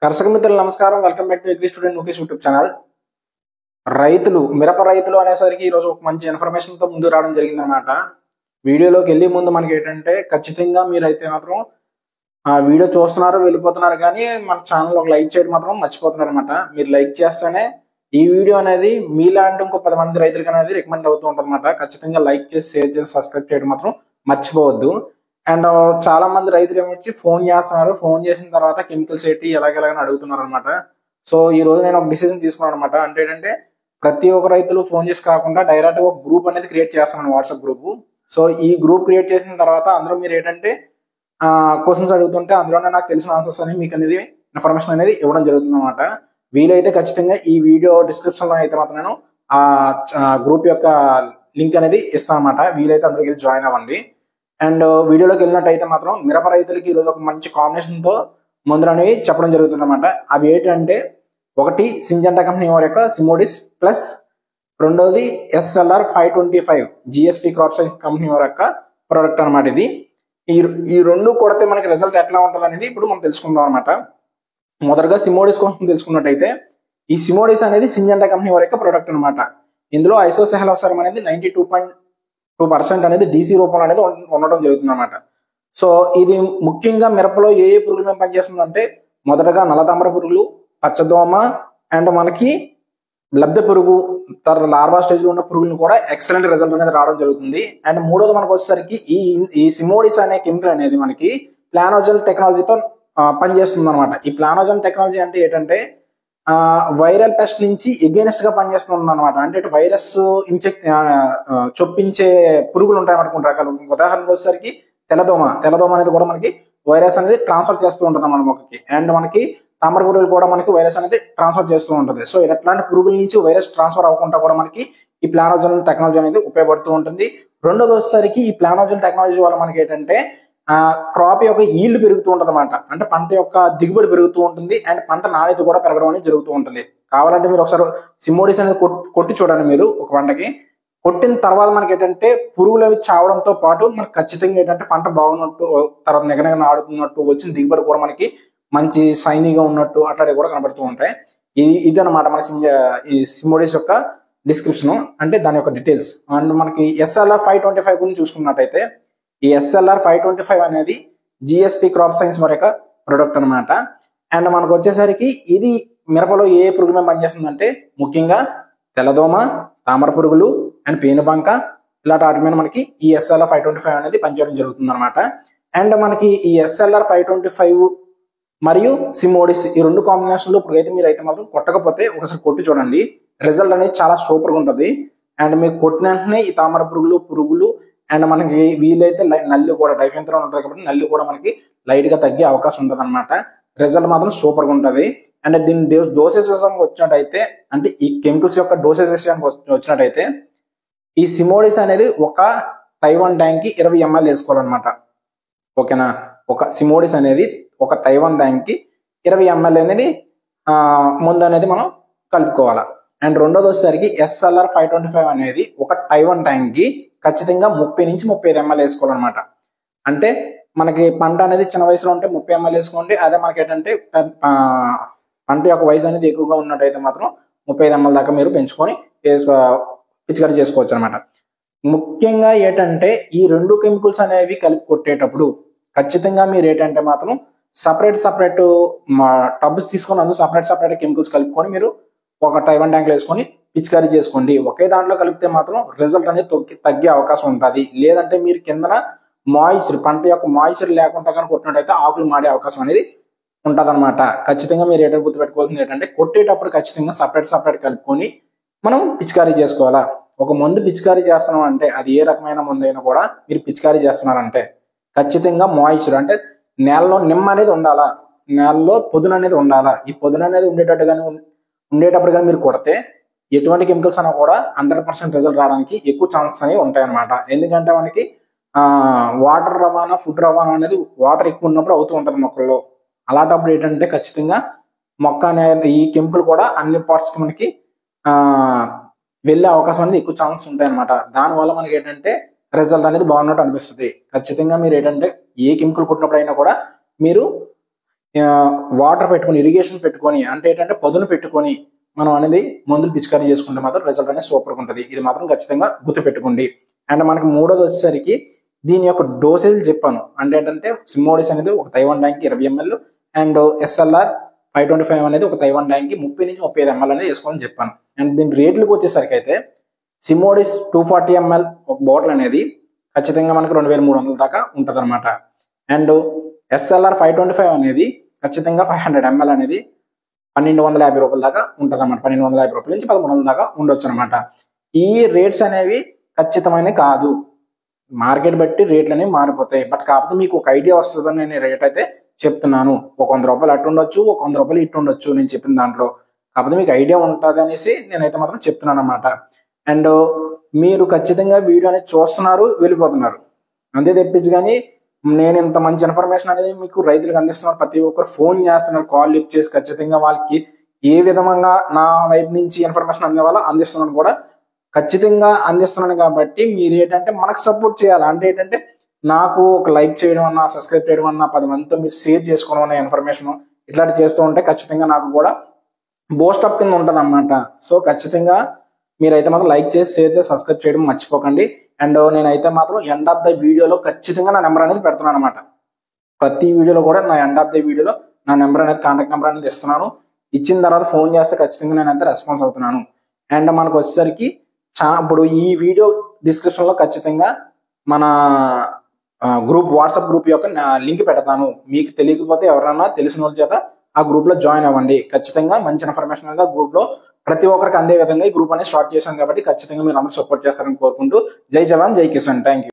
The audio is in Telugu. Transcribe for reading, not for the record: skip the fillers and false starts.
దర్శక మిత్రులు నమస్కారం. Welcome back to agri student Nukesh YouTube channel. మిరప రైతులు అనేసరికి ఈరోజు ఒక మంచి ఇన్ఫర్మేషన్ తో ముందు రావడం జరిగిందనమాట. వీడియోలోకి వెళ్ళే ముందు మనకి ఏంటంటే ఖచ్చితంగా మీరైతే మాత్రం ఆ వీడియో చూస్తున్నారు వెళ్ళిపోతున్నారు, కానీ మన ఛానల్ ఒక లైక్ చేయడం మాత్రం మర్చిపోతున్నారు అనమాట. మీరు లైక్ చేస్తేనే ఈ వీడియో అనేది మీలాంటి ఇంకో 10 మంది రైతులకు అనేది రికమెండ్ అవుతూ ఉంటుంది అనమాట. ఖచ్చితంగా లైక్ చేసి షేర్ చేసి సబ్స్క్రైబ్ చేయడం మాత్రం మర్చిపోవద్దు. అండ్ చాలా మంది రైతులు ఏమొచ్చి ఫోన్ చేస్తున్నారు, ఫోన్ చేసిన తర్వాత కెమికల్స్ ఏంటి ఎలాగెలాగని అడుగుతున్నారు అనమాట. సో ఈ రోజు నేను ఒక డిసిజన్ తీసుకున్నాను అనమాట. అంటే ఏంటంటే ప్రతి ఒక్క రైతులు ఫోన్ చేసి కాకుండా డైరెక్ట్ గా ఒక గ్రూప్ అనేది క్రియేట్ చేస్తాను, వాట్సాప్ గ్రూప్. సో ఈ గ్రూప్ క్రియేట్ చేసిన తర్వాత అందులో మీరు ఏంటంటే క్వశ్చన్స్ అడుగుతుంటే అందులోనే నాకు తెలిసిన ఆన్సర్స్ అని మీకు అనేది ఇన్ఫర్మేషన్ అనేది ఇవ్వడం జరుగుతుంది అనమాట. వీలైతే ఖచ్చితంగా ఈ వీడియో డిస్క్రిప్షన్ లో అయితే మాత్రం నేను ఆ గ్రూప్ యొక్క లింక్ అనేది ఇస్తాను అనమాట. వీలైతే అందరికి జాయిన్ అవ్వండి. అండ్ వీడియోలోకి వెళ్ళినట్టయితే మాత్రం మిరప రైతులకి ఈరోజు ఒక మంచి కాంబినేషన్ తో మందులు అనేవి చెప్పడం జరుగుతుంది అనమాట. అవి ఏంటంటే ఒకటి సింజెంటా కంపెనీ వారి యొక్క సిమోడిస్ ప్లస్, రెండోది SLR 525 GSP crop science company వారి యొక్క ప్రోడక్ట్ అనమాట. ఇది ఈ రెండు కొడితే మనకి రిజల్ట్ ఎట్లా ఉంటుంది అనేది ఇప్పుడు మనం తెలుసుకుందాం అనమాట. మొదటగా సిమోడిస్ కోసం తెలుసుకున్నట్టయితే ఈ సిమోడిస్ అనేది సింజెంటా కంపెనీ వారి యొక్క ప్రోడక్ట్ అనమాట. ఇందులో ఐసోసెహలోసరం అనేది 92.2% అనేది DC రూపంలో అనేది ఉండడం జరుగుతుంది అనమాట. సో ఇది ముఖ్యంగా మిరపలో ఏ పురుగుల మీద పనిచేస్తుందంటే మొదటగా నల్లతామర పురుగులు, పచ్చదోమ అండ్ మనకి లబ్ధ పురుగు, తర్వాత లార్వా స్టేజ్ లో ఉన్న పురుగులను కూడా ఎక్సలెంట్ రిజల్ట్ అనేది రావడం జరుగుతుంది. అండ్ మూడోది మనకు వచ్చేసరికి ఈ సిమోడిస్ అనే కెమికల్ అనేది మనకి ప్లానోజన్ టెక్నాలజీతో పనిచేస్తుంది అనమాట. ఈ ప్లానోజన్ టెక్నాలజీ అంటే ఏంటంటే వైరల్ పెస్ట్ నుంచి ఎగెనిస్ట్ గా పనిచేస్తుంది అనమాట. అంటే వైరస్ చొప్పించే పురుగులు ఉంటాయి మనకు కొన్ని రకాలు. ఉదాహరణకు వచ్చేసరికి తెల్లదోమ అనేది కూడా మనకి వైరస్ అనేది ట్రాన్స్ఫర్ చేస్తూ ఉంటుంది అన్నమాట మొక్కకి. అండ్ మనకి తామర పురుగులు కూడా మనకి వైరస్ అనేది ట్రాన్స్ఫర్ చేస్తూ ఉంటుంది. సో ఇట్లాంటి పురుగుల నుంచి వైరస్ ట్రాన్స్ఫర్ అవ్వకుండా కూడా మనకి ఈ ప్లానోజన్ టెక్నాలజీ అనేది ఉపయోగపడుతూ ఉంటుంది. రెండోది వచ్చేసరికి ఈ ప్లానోజన్ టెక్నాలజీ వల్ల మనకి ఏంటంటే క్రాప్ యొక్క ఈల్డ్ పెరుగుతూ ఉంటుంది అనమాట. అంటే పంట యొక్క దిగుబడి పెరుగుతూ ఉంటుంది అండ్ పంట నాణ్యత కూడా పెరగడం అనేది జరుగుతూ ఉంటుంది. కావాలంటే మీరు ఒకసారి సిమోడిస్ అనేది కొట్టి చూడండి. మీరు ఒక పంటకి కొట్టిన తర్వాత మనకి ఏంటంటే పురుగులు అవి చావడంతో పాటు మనకి ఖచ్చితంగా ఏంటంటే పంట బాగున్నట్టు, తర్వాత నిగనగన ఆడుతున్నట్టు, వచ్చిన దిగుబడి కూడా మనకి మంచి షైనీగా ఉన్నట్టు అట్లాంటివి కూడా కనబడుతూ ఉంటాయి. ఇది అనమాట మన ఈ సిమోడిస్ యొక్క డిస్క్రిప్షన్, అంటే దాని యొక్క డీటెయిల్స్. అండ్ మనకి SLR 525 గురించి చూసుకున్నట్టయితే ఈ SLR 525 అనేది GSP క్రాప్ సైన్స్ వారి యొక్క ప్రొడక్ట్ అనమాట. అండ్ మనకు వచ్చేసరికి ఇది మిరపలో ఏ పురుగు మీద పనిచేస్తుందంటే ముఖ్యంగా తెల్లదోమ, తామర పురుగులు అండ్ పేనుబంక ఇలాంటి వాటి మీద మనకి ఈ SLR 525 అనేది పనిచేయడం జరుగుతుంది అనమాట. అండ్ మనకి ఈ SLR 525 మరియు సిమోడిస్ ఈ రెండు కాంబినేషన్ లో ఇప్పుడైతే మీరు అయితే మాత్రం కొట్టకపోతే ఒకసారి కొట్టి చూడండి. రిజల్ట్ అనేది చాలా సూపర్ గా ఉంటుంది. అండ్ మీరు కొట్టిన వెంటనే ఈ తామర పురుగులు అండ్ మనకి వీలైతే నల్లి కూడా డైఫెంథ్రాన్ ఉంటుంది కాబట్టి నల్లి కూడా మనకి లైట్ గా తగ్గే అవకాశం ఉంటుంది అనమాట. రిజల్ట్ మాత్రం సూపర్ గా ఉంటుంది. అండ్ దీని డోసేజ్ విషయానికి వచ్చినట్టయితే, అంటే ఈ కెమికల్స్ యొక్క డోసేజ్ విషయానికి వచ్చినట్టయితే ఈ సిమోడిస్ అనేది ఒక తైవాన్ ట్యాంక్ కి 20 ml వేసుకోవాలన్నమాట. ఓకేనా? ఒక సిమోడిస్ అనేది ఒక తైవాన్ ట్యాంక్ కి 20 ml అనేది ముందు అనేది మనం కలుపుకోవాలా. అండ్ రెండోది వచ్చేసరికి SLR 525 అనేది ఒక తైవాన్ ట్యాంక్ కి ఖచ్చితంగా 30 నుంచి 35 ml వేసుకోవాలన్నమాట. అంటే మనకి పంట అనేది చిన్న వయసులో ఉంటే 30 ml వేసుకోండి. అదే మనకి ఏంటంటే పంట యొక్క వయసు అనేది ఎక్కువగా ఉన్నట్టయితే మాత్రం 35 ml దాకా మీరు పెంచుకొని పిచికారీ చేసుకోవచ్చు అనమాట. ముఖ్యంగా ఏంటంటే ఈ రెండు కెమికల్స్ అనేవి కలిపి కొట్టేటప్పుడు ఖచ్చితంగా మీరు ఏంటంటే మాత్రం సపరేట్ టబ్స్ తీసుకొని అందులో సపరేట్ కెమికల్స్ కలుపుకొని మీరు ఒక తైవాన్ ట్యాంక్ వేసుకొని పిచికారీ చేసుకోండి. ఒకే దాంట్లో కలిపితే మాత్రం రిజల్ట్ అనేది తగ్గే అవకాశం ఉంటుంది. లేదంటే మీరు కిందన పంట యొక్క మాయిశ్చర్ లేకుండా కానీ కొట్టినట్టయితే ఆకులు మాడే అవకాశం అనేది ఉంటుంది అనమాట. ఖచ్చితంగా మీరు ఏంటంటే గుర్తుపెట్టుకోవాల్సింది ఏంటంటే కొట్టేటప్పుడు ఖచ్చితంగా సపరేట్ కలుపుకొని మనం పిచికారీ చేసుకోవాలా. ఒక మందు పిచికారీ చేస్తున్నాం అంటే అది ఏ రకమైన మందు అయినా కూడా మీరు పిచికారీ చేస్తున్నారంటే ఖచ్చితంగా మాయిశ్చర్ అంటే నేలలో నిమ్మ అనేది ఉండాలా, నేలలో పొదును అనేది ఉండాలా. ఈ పొదును అనేది ఉండేటప్పుడు కానీ మీరు కొడితే ఎటువంటి కెమికల్స్ అయినా కూడా 100% రిజల్ట్ రావడానికి ఎక్కువ ఛాన్సెస్ అనేవి ఉంటాయి అనమాట. ఎందుకంటే మనకి వాటర్ రవాణా, ఫుడ్ రవాణా అనేది వాటర్ ఎక్కువ ఉన్నప్పుడు అవుతూ ఉంటుంది మొక్కల్లో. అలాంటప్పుడు ఏంటంటే ఖచ్చితంగా మొక్క అనేది ఈ కెమికల్ కూడా అన్ని పార్ట్స్ కి మనకి వెళ్ళే అవకాశం అనేది ఎక్కువ ఛాన్సెస్ ఉంటాయి అనమాట. దానివల్ల మనకి ఏంటంటే రిజల్ట్ అనేది బాగున్నట్టు అనిపిస్తుంది. ఖచ్చితంగా మీరు ఏంటంటే ఏ కెమికల్ కొట్టినప్పుడు అయినా కూడా మీరు వాటర్ పెట్టుకొని ఇరిగేషన్ పెట్టుకొని అంటే ఏంటంటే పదును పెట్టుకొని మనం అనేది మందులు పిచికారీ చేసుకుంటే మాత్రం రిజల్ట్ అనేది సూపర్గా ఉంటుంది. ఇది మాత్రం ఖచ్చితంగా గుర్తుపెట్టుకోండి. అండ్ మనకి మూడోది వచ్చేసరికి దీని యొక్క డోసేజ్ చెప్పాను. అంటే ఏంటంటే సిమోడిస్ అనేది ఒక Taiwan tank 20 ml and SLR 525 అనేది ఒక తైవాన్ ట్యాంక్ 30 నుంచి 35 ml అనేది వేసుకోవాలని చెప్పాను. అండ్ దీని రేట్లకు వచ్చేసరికి అయితే సిమోడిస్ 240 ml ఒక బాటిల్ అనేది ఖచ్చితంగా మనకి 2300 దాకా ఉంటుంది అనమాట. అండ్ SLR 525 అనేది ఖచ్చితంగా 500 ml అనేది 1250 రూపాయల దాకా ఉంటుంది అనమాట. 1250 రూపాయల నుంచి 1300 దాకా ఉండొచ్చు అనమాట. ఈ రేట్స్ అనేవి ఖచ్చితమైనవి కాదు, మార్కెట్ బట్టి రేట్లు అనేవి మారిపోతాయి. బట్ కాకపోతే మీకు ఒక ఐడియా వస్తుందని నేను రేట్ అయితే చెప్తున్నాను. ఒక 100 రూపాయలు అటు ఉండొచ్చు, ఒక 100 రూపాయలు ఇటు ఉండొచ్చు నేను చెప్పిన దాంట్లో. కాకపోతే మీకు ఐడియా ఉంటుంది అనేసి నేనైతే మాత్రం చెప్తున్నాను అనమాట. అండ్ మీరు ఖచ్చితంగా వీడియో అనేది చూస్తున్నారు, వెళ్ళిపోతున్నారు అంతే తెప్పించి. కానీ నేను ఇంత మంచి ఇన్ఫర్మేషన్ అనేది మీకు రైతులకు అందిస్తున్నారు. ప్రతి ఒక్కరు ఫోన్ చేస్తున్నారు, కాల్ లిఫ్ట్ చేసి ఖచ్చితంగా వాళ్ళకి ఏ విధంగా నా వైపు నుంచి ఇన్ఫర్మేషన్ అందేవాళ్ళ అందిస్తున్నాను కూడా ఖచ్చితంగా అందిస్తున్నాను. కాబట్టి మీరు ఏంటంటే మనకు సపోర్ట్ చేయాలి. అంటే ఏంటంటే నాకు ఒక లైక్ చేయడం అన్నా, సబ్స్క్రైబ్ చేయడం అన్నా, 10 మందితో మీరు షేర్ చేసుకోవడం అనే ఇన్ఫర్మేషన్ ఇట్లాంటి చేస్తూ ఉంటే ఖచ్చితంగా నాకు కూడా బూస్టప్ కింద ఉంటుంది అన్నమాట. సో ఖచ్చితంగా మీరైతే మాత్రం లైక్ చేసి, షేర్ చేసి, సబ్స్క్రైబ్ చేయడం మర్చిపోకండి. అండ్ నేనైతే మాత్రం ఎండ్ ఆఫ్ ద వీడియోలో ఖచ్చితంగా నా నెంబర్ అనేది పెడుతున్నాను అనమాట. ప్రతి వీడియోలో కూడా నా ఎండ్ ఆఫ్ ద వీడియోలో నా నెంబర్ అనేది, కాంటాక్ట్ నెంబర్ అనేది ఇస్తున్నాను. ఇచ్చిన తర్వాత ఫోన్ చేస్తే ఖచ్చితంగా నేనైతే రెస్పాన్స్ అవుతున్నాను. అండ్ మనకు వచ్చేసరికి ఇప్పుడు ఈ వీడియో డిస్క్రిప్షన్ లో ఖచ్చితంగా మన గ్రూప్, వాట్సాప్ గ్రూప్ యొక్క లింక్ పెడతాను. మీకు తెలియకపోతే ఎవరైనా తెలిసిన వాళ్ళ చేత ఆ గ్రూప్ లో జాయిన్ అవ్వండి. ఖచ్చితంగా మంచి ఇన్ఫర్మేషన్ అనేది ఆ గ్రూప్ లో ప్రతి ఒక్కరికి అందే విధంగా ఈ గ్రూప్ అనేది స్టార్ట్ చేశాను. కాబట్టి ఖచ్చితంగా మీరు అందరూ సపోర్ట్ చేస్తారని కోరుకుంటూ జై జవాన్ జై కిసాన్. Thank you.